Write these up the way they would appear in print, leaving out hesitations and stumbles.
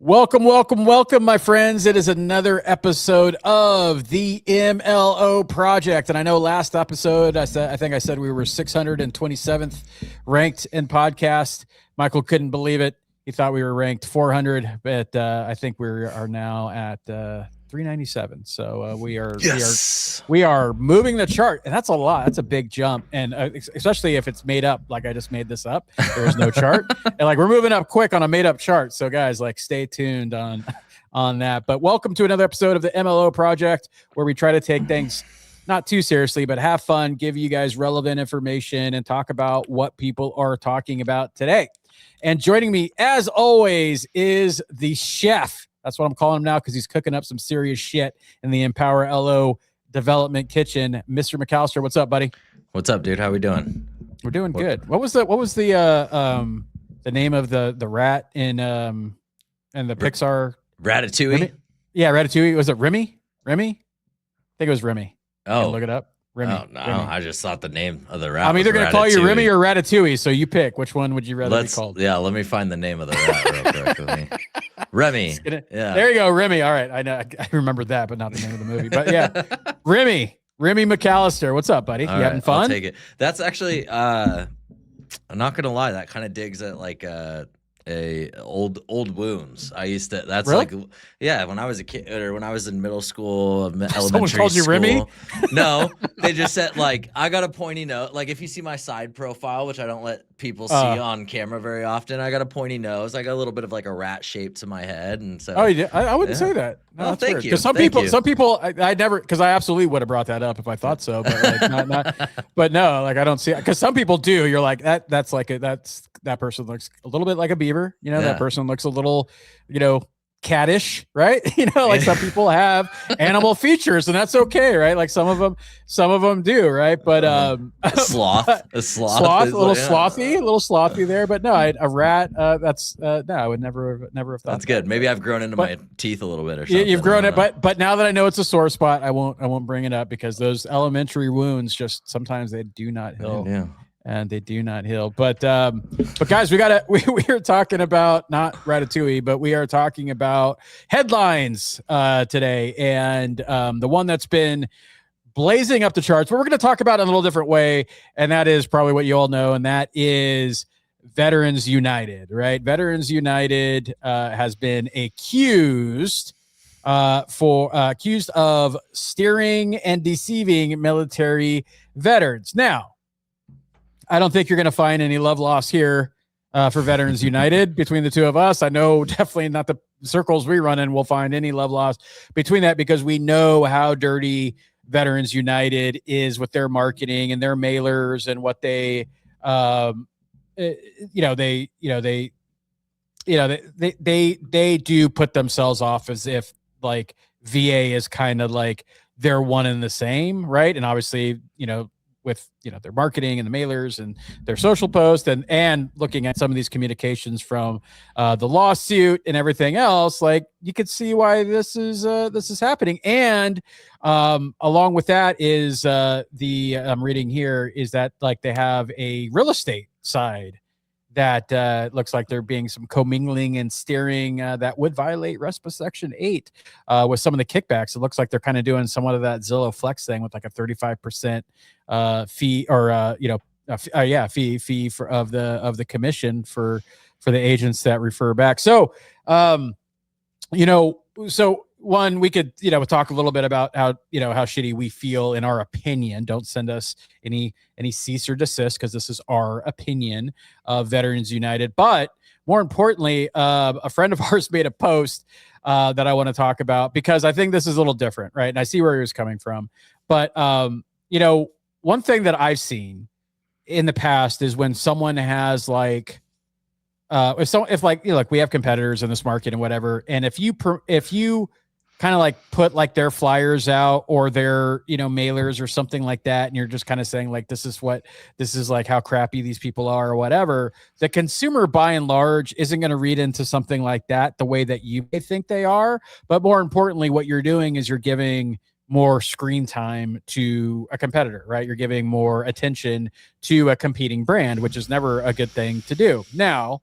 Welcome, my friends. It is another episode of the MLO Project. And I know last episode, I think I said we were 627th ranked in podcast. Michael couldn't believe it. He thought we were ranked 400, but I think we are now at 397. So we are moving the chart, and that's a lot. That's a big jump, and especially if it's made up, like I just made this up. There's no chart, and like we're moving up quick on a made up chart. So guys, like stay tuned on that. But welcome to another episode of the MLO Project, where we try to take things not too seriously, but have fun, give you guys relevant information, and talk about what people are talking about today. And joining me, as always, is the chef. That's what I'm calling him now because he's cooking up some serious shit in the Empower LO Development Kitchen. Mr. McAllister, what's up, buddy? What's up, dude? How we doing? We're doing good. What was the name of the rat in the Pixar? Ratatouille? Remy? Yeah, Ratatouille. Was it Remy? Remy? I think it was Remy. Oh, look it up. Remy. Oh, no, Remy. I just thought the name of the rat. I'm either going to call you Remy or Ratatouille, so you pick. Which one would you rather be called? Yeah, let me find the name of the rat real quick. Remy. Yeah. There you go, Remy. All right, I know. I remember that, but not the name of the movie. But yeah, Remy McAllister. What's up, buddy? All you right, having fun? I'll take it. That's actually, I'm not going to lie, that kind of digs at like old wounds. I used to. That's really? like, yeah. When I was a kid, or when I was in middle school, elementary Someone called you school, Remy? No, they just said like, I got a pointy nose. Like if you see my side profile, which I don't let people see on camera very often, I got a pointy nose. I got a little bit of like a rat shape to my head, and so. Oh, yeah. I wouldn't say that. No, well, thank you. Because some people, I never, because I absolutely would have brought that up if I thought so, but like not. But no, like I don't see it. Because some people do. You're like that person looks a little bit like a beaver. You know, that person looks a little, cattish, right? Like some people have animal features, and that's okay, right? Like some of them do, right? But a sloth, a little slothy there. But no, a rat. That's no, I would never have thought. That's good. Maybe I've grown into my teeth a little bit, or something. You've grown it, but now that I know it's a sore spot, I won't bring it up because those elementary wounds just sometimes they do not heal. Yeah. And they do not heal. But guys, we are talking about not Ratatouille, but we are talking about headlines today. And the one that's been blazing up the charts, but we're going to talk about it in a little different way. And that is probably what you all know. And that is Veterans United, right? Veterans United has been accused of steering and deceiving military veterans. Now, I don't think you're going to find any love lost here for Veterans United between the two of us. I know definitely not the circles we run in will find any love lost between that because we know how dirty Veterans United is with their marketing and their mailers and what they do put themselves off as if like VA is kind of like they're one and the same, right? And obviously, with their marketing and the mailers and their social posts and looking at some of these communications from the lawsuit and everything else, like you could see why this is happening. And along with that is I'm reading here is that like they have a real estate side that looks like there being some commingling and steering that would violate RESPA Section 8 with some of the kickbacks. It looks like they're kind of doing somewhat of that Zillow Flex thing with like a 35% fee or fee for of the commission for the agents that refer back. So one, we could, talk a little bit about how shitty we feel in our opinion. Don't send us any cease or desist because this is our opinion of Veterans United. But more importantly, a friend of ours made a post that I want to talk about because I think this is a little different, right? And I see where he was coming from. But, one thing that I've seen in the past is when someone has like, if we have competitors in this market and whatever, and if you kind of like put like their flyers out or their, mailers or something like that, and you're just kind of saying like, this is like how crappy these people are or whatever, the consumer by and large isn't going to read into something like that the way that you may think they are. But more importantly, what you're doing is you're giving more screen time to a competitor, right? You're giving more attention to a competing brand, which is never a good thing to do. Now,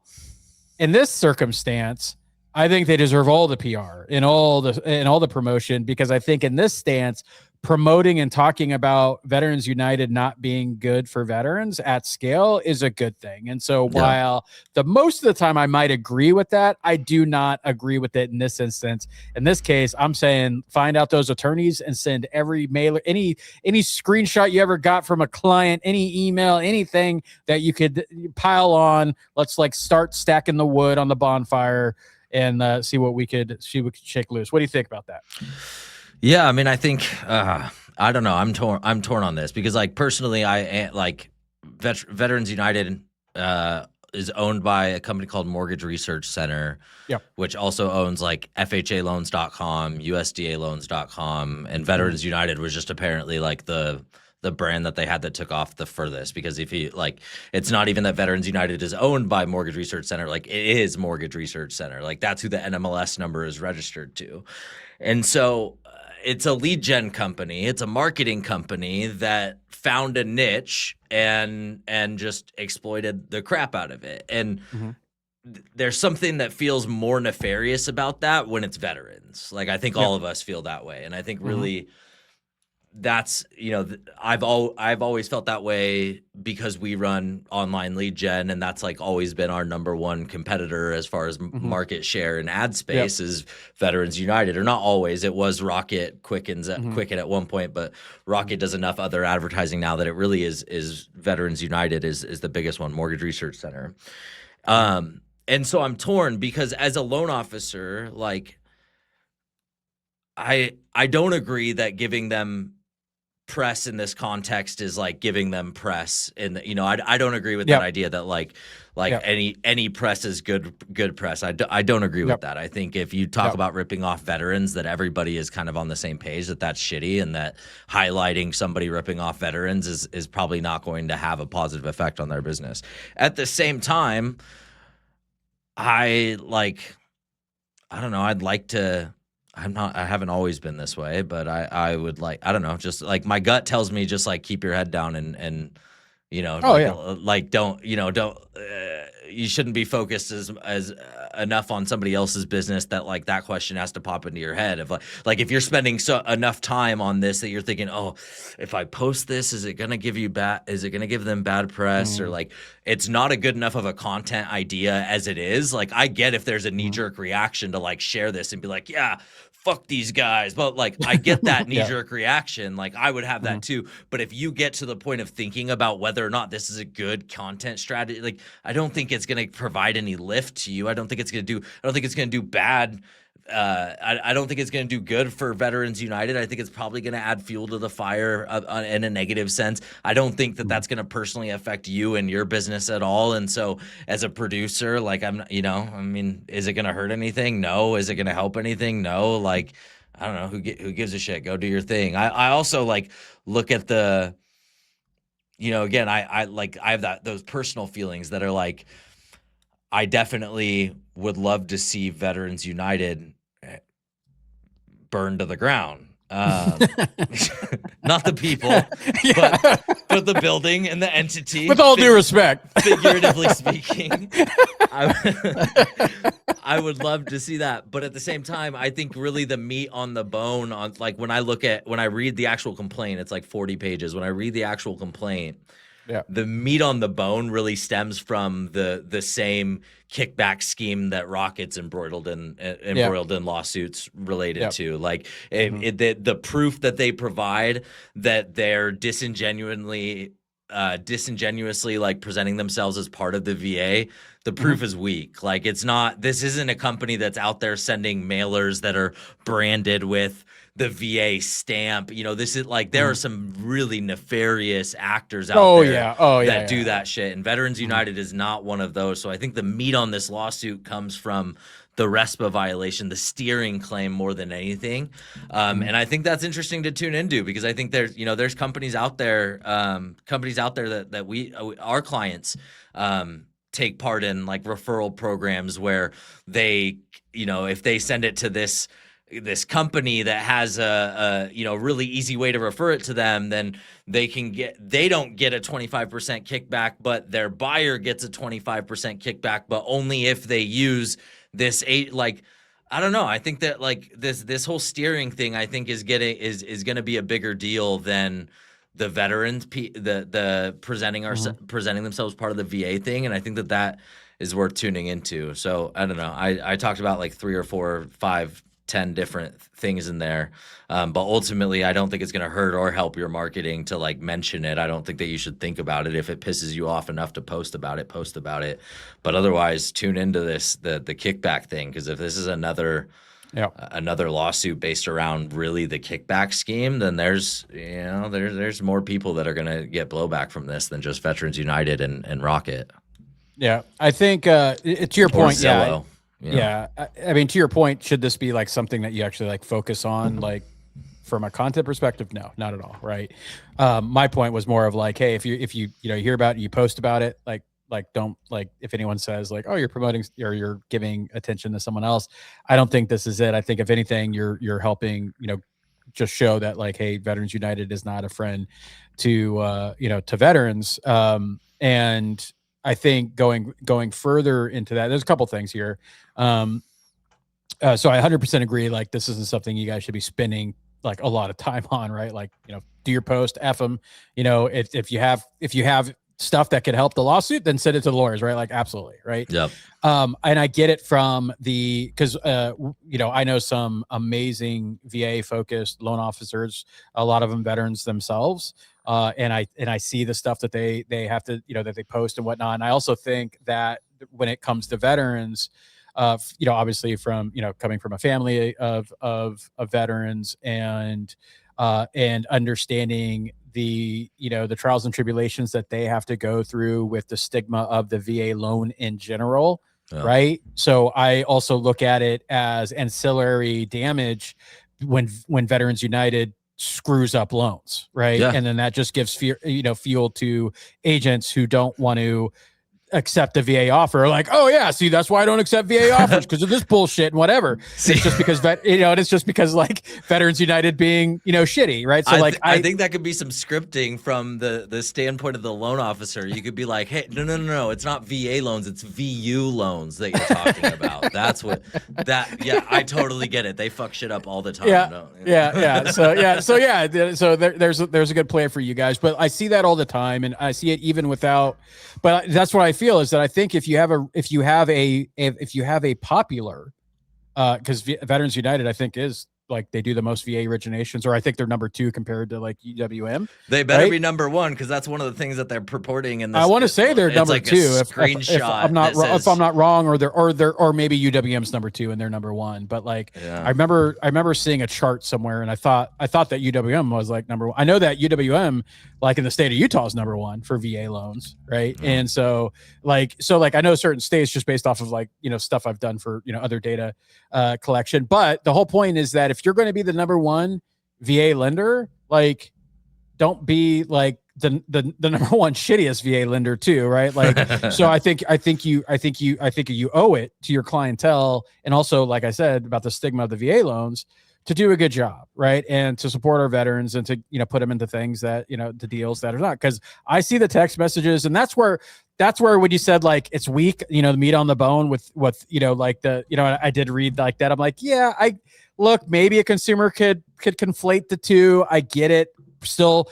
in this circumstance, I think they deserve all the PR and all the promotion, because I think in this stance, promoting and talking about Veterans United not being good for veterans at scale is a good thing. And so while the most of the time I might agree with that, I do not agree with it in this instance. In this case, I'm saying find out those attorneys and send every mailer, any screenshot you ever got from a client, any email, anything that you could pile on. Let's like start stacking the wood on the bonfire and see what we could shake loose. What do you think about that? Yeah, I mean, I think I don't know. I'm torn on this because, like, personally, I like Veterans United is owned by a company called Mortgage Research Center, which also owns like FHAloans.com, USDAloans.com, and Veterans United was just apparently like the brand that they had that took off the furthest, because if you like, it's not even that Veterans United is owned by Mortgage Research Center, like it is Mortgage Research Center, like that's who the NMLS number is registered to. And so it's a lead gen company, it's a marketing company that found a niche and just exploited the crap out of it. And there's something that feels more nefarious about that when it's veterans. Like I think all of us feel that way, and I think really that's, you know, I've always felt that way because we run online lead gen, and that's like always been our number one competitor as far as market share and ad space is Veterans United. Or not always, it was Rocket, Quicken at one point, but Rocket does enough other advertising now that it really is Veterans United is the biggest one, Mortgage Research Center. And so I'm torn because as a loan officer, like I don't agree that giving them press in this context is like giving them press, and you know, I don't agree with that idea that like any press is good press. I don't agree with that. I think if you talk about ripping off veterans, that everybody is kind of on the same page that that's shitty, and that highlighting somebody ripping off veterans is probably not going to have a positive effect on their business. At the same time, I don't know, I'd like to, I haven't always been this way, but I would like, I don't know, just like my gut tells me just like keep your head down and you know, like don't, you know, don't, you shouldn't be focused as enough on somebody else's business that like that question has to pop into your head of like if you're spending enough time on this that you're thinking, oh, if I post this, is it going to give them bad press? Or like, it's not a good enough of a content idea as it is. Like, I get if there's a knee-jerk reaction to like share this and be like, yeah, fuck these guys. But like, I get that knee-jerk reaction. Like, I would have that too. But if you get to the point of thinking about whether or not this is a good content strategy, like, I don't think it's going to provide any lift to you. I don't think it's going to do bad. I don't think it's going to do good for Veterans United. I think it's probably going to add fuel to the fire in a negative sense. I don't think that that's going to personally affect you and your business at all. And so as a producer, like is it going to hurt anything? No. Is it going to help anything? No. Like, I don't know, who gives a shit? Go do your thing. I also like look at the, you know, again, I have those personal feelings that are like, I definitely would love to see Veterans United burned to the ground. Not the people, but the building and the entity. With all due respect, figuratively speaking, I would love to see that. But at the same time, I think really the meat on the bone on like when I read the actual complaint, it's like 40 pages. When I read the actual complaint, the meat on the bone really stems from the same kickback scheme that Rocket's embroiled in lawsuits related to. Like the proof that they provide that they're disingenuously like presenting themselves as part of the VA, the proof is weak. Like this isn't a company that's out there sending mailers that are branded with the VA stamp. You know, this is like, there are some really nefarious actors out there that do that shit. And Veterans United is not one of those. So I think the meat on this lawsuit comes from the RESPA violation, the steering claim more than anything. And I think that's interesting to tune into because I think there's companies out there that our clients, take part in like referral programs where they, you know, if they send it to this company that has a really easy way to refer it to them, then they don't get a 25% kickback, but their buyer gets a 25% kickback, but only if they use this like, I don't know. I think that like this whole steering thing, I think is going to be a bigger deal than the veterans, the presenting themselves part of the VA thing, and I think that is worth tuning into. So I don't know. I talked about like 3 or 4 or 5, 10 different things in there, but ultimately I don't think it's going to hurt or help your marketing to like mention it. I don't think that you should think about it. If it pisses you off enough to post about it, but otherwise tune into the kickback thing, because if this is another lawsuit based around really the kickback scheme, then there's more people that are going to get blowback from this than just Veterans United and Rocket. Yeah, I think to your point, Zillow. Yeah. I mean, to your point, should this be like something that you actually like focus on, like from a content perspective? No, not at all. Right. My point was more of like, hey, if you hear about it, you post about it, like don't, like, if anyone says like, oh, you're promoting or you're giving attention to someone else, I don't think this is it. I think if anything, you're helping, just show that like, hey, Veterans United is not a friend to to veterans. And I think going further into that, there's a couple things here. So I 100% agree. Like, this isn't something you guys should be spending like a lot of time on, right? Like, do your post, F them. If you have stuff that could help the lawsuit, then send it to the lawyers, right? Like, absolutely, right? Yep. And I get it from because I know some amazing VA focused loan officers, a lot of them veterans themselves. And I see the stuff that they have to, that they post and whatnot. And I also think that when it comes to veterans, obviously from, coming from a family of veterans and understanding the trials and tribulations that they have to go through with the stigma of the VA loan in general. Yeah. Right. So I also look at it as ancillary damage when Veterans United screws up loans, right? Yeah. And then that just gives fuel to agents who don't want to accept the VA offer. Like, oh yeah, see, that's why I don't accept VA offers, because of this bullshit and whatever. See, it's just because it's just because like Veterans United being shitty, right? So I think that could be some scripting from the standpoint of the loan officer. You could be like, hey, no, it's not VA loans, it's VU loans that you're talking about. That's what yeah, I totally get it. They fuck shit up all the time. Yeah. So there's a good play for you guys, but I see that all the time, and I see it even without. But that's what I feel, is that I think if you have a popular, because Veterans United, I think, is like, they do the most VA originations, or I think they're number 2 compared to like UWM. They better be number 1, because that's one of the things that they're purporting in this. I want to say they're number like 2. If I'm not wrong, or maybe UWM's number 2 and they're number 1. But like, yeah. I remember seeing a chart somewhere, and I thought that UWM was like number 1. I know that UWM, like in the state of Utah, is number 1 for VA loans, right? Mm. And so I know certain states just based off of like stuff I've done for other data collection. But the whole point is that if you're going to be the number 1 VA lender, like, don't be like the number 1 shittiest VA lender too, right? Like, so I think you owe it to your clientele, and also, like I said about the stigma of the VA loans, to do a good job, right? And to support our veterans, and to put them into things that the deals that are not. Because I see the text messages, and that's where when you said like it's weak, the meat on the bone with like the I did read like that. I'm like, yeah, look, maybe a consumer could conflate the two. I get it. Still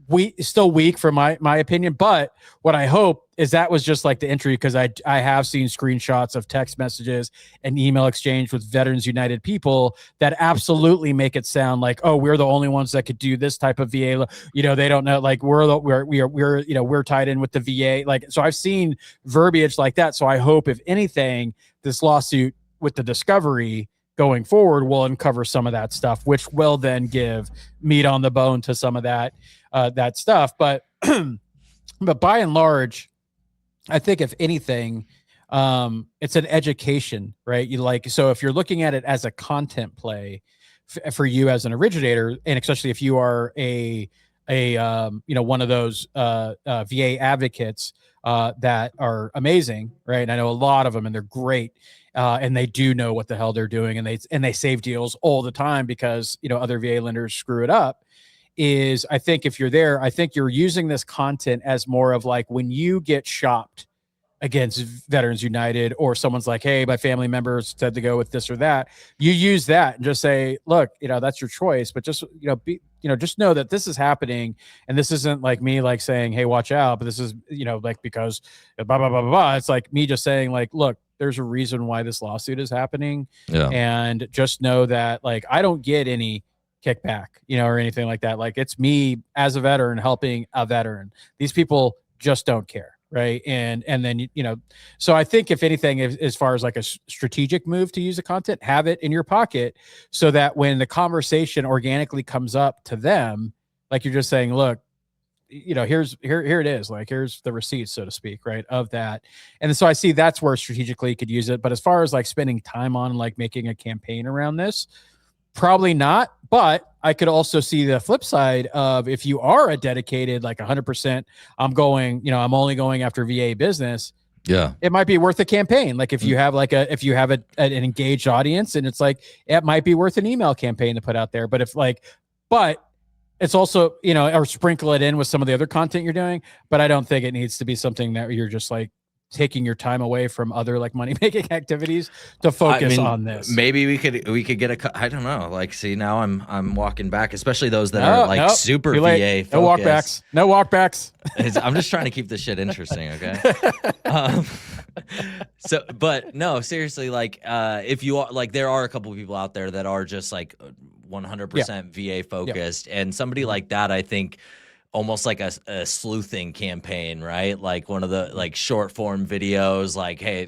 weak for my opinion. But what I hope is that was just like the entry, because I have seen screenshots of text messages and email exchange with Veterans United people that absolutely make it sound like, oh, we're the only ones that could do this type of VA. They don't know, like we're tied in with the VA. Like, so I've seen verbiage like that. So I hope, if anything, this lawsuit with the discovery going forward will uncover some of that stuff, which will then give meat on the bone to some of that stuff. But by and large, I think if anything, it's an education, right? So if you're looking at it as a content play for you as an originator, and especially if you are a one of those VA advocates that are amazing, right? And I know a lot of them, and they're great. And they do know what the hell they're doing, and they save deals all the time because other VA lenders screw it up. I think if you're there, I think you're using this content as more of like when you get shopped against Veterans United, or someone's like, hey, my family members said to go with this or that, you use that and just say, look, that's your choice, but just, just know that this is happening. And this isn't like me, like saying, hey, watch out, but this is, like, because blah, blah, blah, blah, blah. It's like me just saying, like, look, there's a reason why this lawsuit is happening. Yeah. And just know that, like, I don't get any kickback, or anything like that. Like, it's me as a veteran helping a veteran. These people just don't care. Right. And then, so I think if anything, as far as like a strategic move to use the content, have it in your pocket so that when the conversation organically comes up to them, like you're just saying, look, here it is, like, here's the receipts, so to speak, right, of that. And so I see that's where strategically you could use it. But as far as like spending time on like making a campaign around this, probably not. But I could also see the flip side of, if you are a dedicated, like 100%, I'm only going after VA business. Yeah, it might be worth a campaign. Like if you have an engaged audience, and it's like, it might be worth an email campaign to put out there. But it's also, or sprinkle it in with some of the other content you're doing. But I don't think it needs to be something that you're just like taking your time away from other like money making activities to focus on this. Maybe we could get I don't know. Like, see, now I'm walking back, especially those that are like super VA focused. No walkbacks. I'm just trying to keep this shit interesting. Okay. But no, seriously, like, if you are like, there are a couple of people out there that are just like 100% VA focused, and somebody like that, I think, almost like a sleuthing campaign, right? Like one of the like short form videos, like, hey,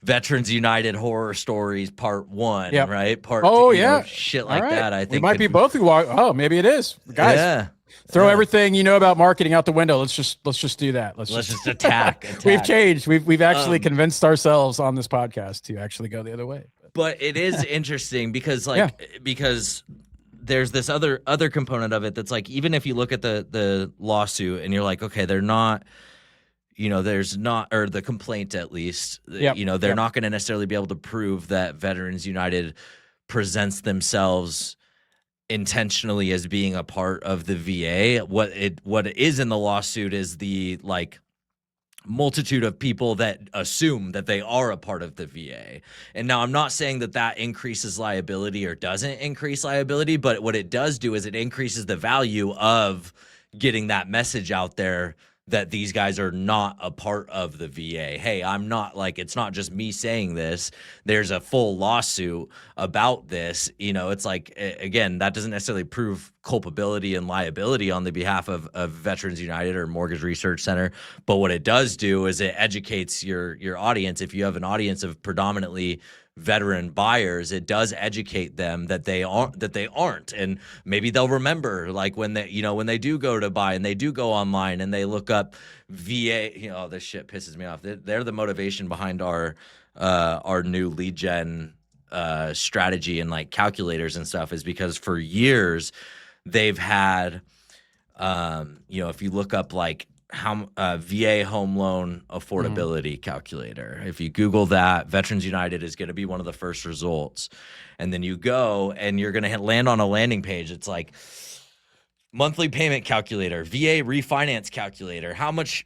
Veterans United horror stories part 1, right? Part 2, shit like that. I think we might be both who walk. Oh, maybe it is, guys. Yeah. Throw everything you know about marketing out the window. Let's just do that. Let's just attack. We've changed. We've actually convinced ourselves on this podcast to actually go the other way. But it is interesting because because there's this other component of it that's like, even if you look at the lawsuit and you're like, okay, they're not, there's not, or the complaint at least, they're not going to necessarily be able to prove that Veterans United presents themselves intentionally as being a part of the VA. What it is in the lawsuit is the like multitude of people that assume that they are a part of the VA. And now I'm not saying that increases liability or doesn't increase liability, but what it does do is it increases the value of getting that message out there that these guys are not a part of the VA. Hey, I'm not, like, it's not just me saying this. There's a full lawsuit about this. It's like, again, that doesn't necessarily prove culpability and liability on the behalf of Veterans United or Mortgage Research Center. But what it does do is it educates your audience. If you have an audience of predominantly veteran buyers, it does educate them that they aren't, and maybe they'll remember, like, when they do go to buy and they do go online and they look up VA. This shit pisses me off. They're the motivation behind our new lead gen strategy and like calculators and stuff, is because for years they've had if you look up like how VA home loan affordability calculator, if you Google that, Veterans United is going to be one of the first results. And then you go and you're going to land on a landing page. It's like monthly payment calculator, VA refinance calculator,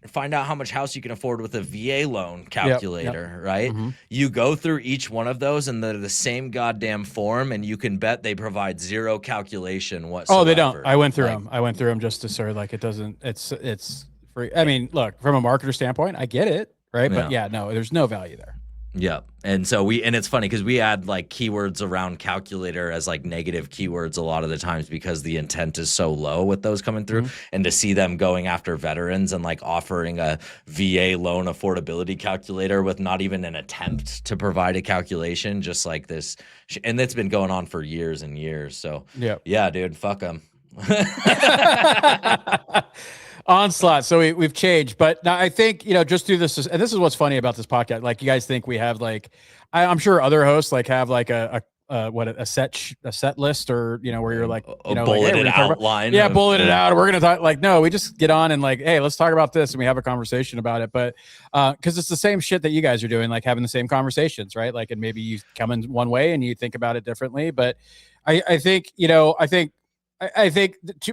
find out how much house you can afford with a VA loan calculator, right? Mm-hmm. You go through each one of those and they're the same goddamn form, and you can bet they provide zero calculation whatsoever. Oh, they don't. I went through them just to sort of like, it doesn't, it's free. I mean, look, from a marketer standpoint, I get it, right? But no, there's no value there. Yeah. And so and it's funny because we add like keywords around calculator as like negative keywords a lot of the times because the intent is so low with those coming through. Mm-hmm. And to see them going after veterans and like offering a VA loan affordability calculator with not even an attempt to provide a calculation, just like this. And it's been going on for years and years. So yeah, dude, fuck them. Onslaught. So we've changed, but now I think, just do this. And this is what's funny about this podcast. Like, you guys think we have like, I'm sure other hosts like have like a set list, or, where you're like, bulleted outline. Bulleted out. We're going to talk, like, no, we just get on and like, hey, let's talk about this. And we have a conversation about it. But, cause it's the same shit that you guys are doing, like having the same conversations, right? Like, and maybe you come in one way and you think about it differently, but I think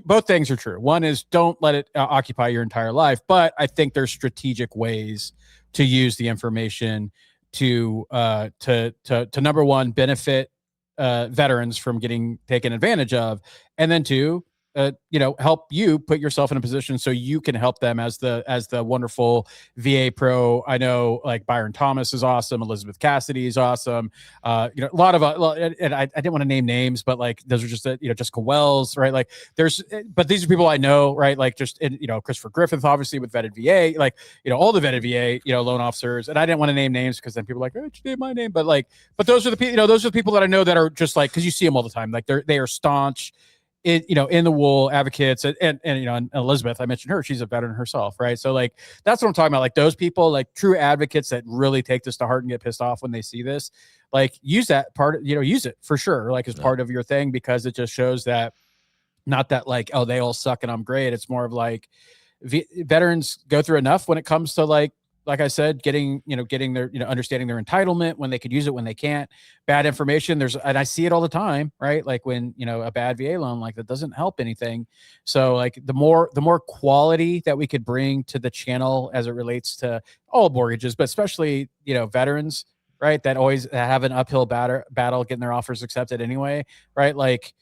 both things are true. One is don't let it occupy your entire life, but I think there's strategic ways to use the information to number one, benefit veterans from getting taken advantage of, and then two, help you put yourself in a position so you can help them as the wonderful VA pro. I know like Byron Thomas is awesome. Elizabeth Cassidy is awesome. A lot of, and I didn't want to name names, but like, those are just, Jessica Wells, right? Like but these are people I know, right? Like Christopher Griffith, obviously with vetted VA, like, all the vetted VA, loan officers. And I didn't want to name names because then people are like, oh, you name my name. But like, those are the people, those are the people that I know that are just like, cause you see them all the time. Like they are staunch, in the wool advocates, and Elizabeth, I mentioned her, she's a veteran herself, right? So like, that's what I'm talking about. Like those people, like true advocates that really take this to heart and get pissed off when they see this, like use that part, use it for sure, like as part of your thing, because it just shows that not that like, oh, they all suck and I'm great. It's more of like veterans go through enough when it comes to like I said, getting their, understanding their entitlement, when they could use it, when they can't, bad information. And I see it all the time, right? Like when, a bad VA loan, like that doesn't help anything. So like the more quality that we could bring to the channel as it relates to all mortgages, but especially, veterans, right? That always have an uphill battle getting their offers accepted anyway, right? Like,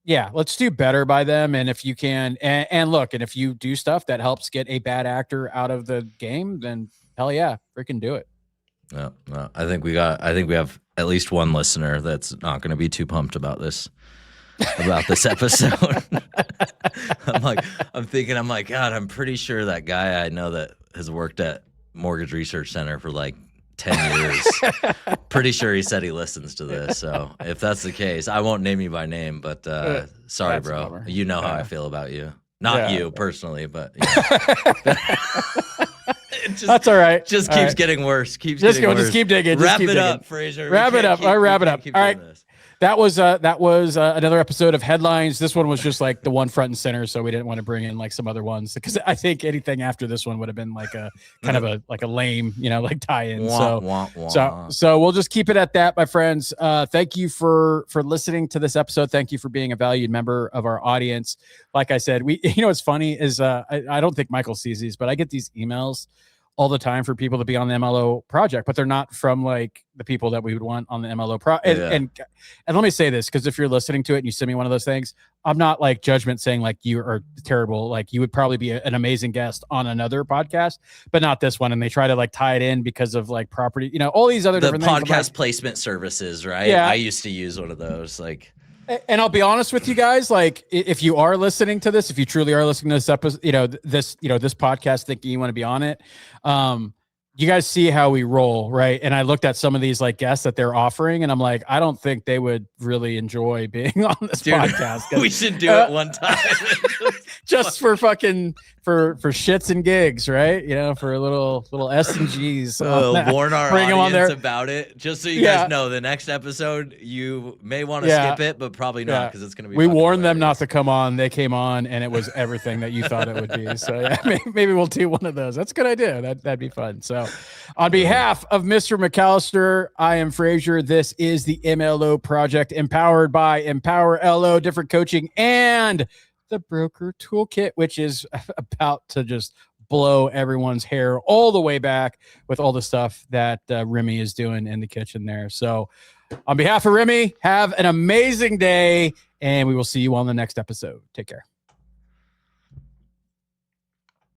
yeah, let's do better by them. And if you can, and look, and if you do stuff that helps get a bad actor out of the game, then hell yeah, freaking do it. No, I think we have at least one listener that's not going to be too pumped about this episode. I'm like, God, I'm pretty sure that guy I know that has worked at Mortgage Research Center for like 10 years. Pretty sure he said he listens to this. So if that's the case, I won't name you by name, but sorry, bro. You know how I feel about you. Not you personally, but that's all right. Just keeps getting worse. Just keep digging. Wrap it up, Frazier. Wrap it up. All right. That was another episode of Headlines. This one was just like the one front and center, so we didn't want to bring in like some other ones, because I think anything after this one would have been like a kind of a lame, like tie-in. So we'll just keep it at that, my friends. Thank you for listening to this episode. Thank you for being a valued member of our audience. Like I said, what's funny is I don't think Michael sees these, but I get these emails all the time for people to be on the MLO project, but they're not from like the people that we would want on the MLO project. And let me say this, because if you're listening to it and you send me one of those things, I'm not like judgment saying like you are terrible. Like you would probably be an amazing guest on another podcast, but not this one. And they try to like tie it in because of like property, all these other different things. The podcast placement services, right? Yeah. I used to use one of those. Like, and I'll be honest with you guys, like if you are listening to this, if you truly are listening to this episode, this podcast, thinking you want to be on it, you guys see how we roll, right? And I looked at some of these like guests that they're offering, and I'm like, I don't think they would really enjoy being on this podcast. We should do it one time. Just for fucking for shits and gigs, right? For a little S and G's. Warn our audience about it, just so you guys know. The next episode, you may want to skip it, but probably not, because it's going to be. We warned them not to come on. They came on, and it was everything that you thought it would be. So yeah, maybe we'll do one of those. That's a good idea. That'd be fun. So, on behalf of Mr. McAllister, I am Frazier. This is the MLO Project, empowered by Empower LO, different coaching, and the Broker Toolkit, which is about to just blow everyone's hair all the way back with all the stuff that Remy is doing in the kitchen there. So on behalf of Remy, have an amazing day, and we will see you on the next episode. Take care.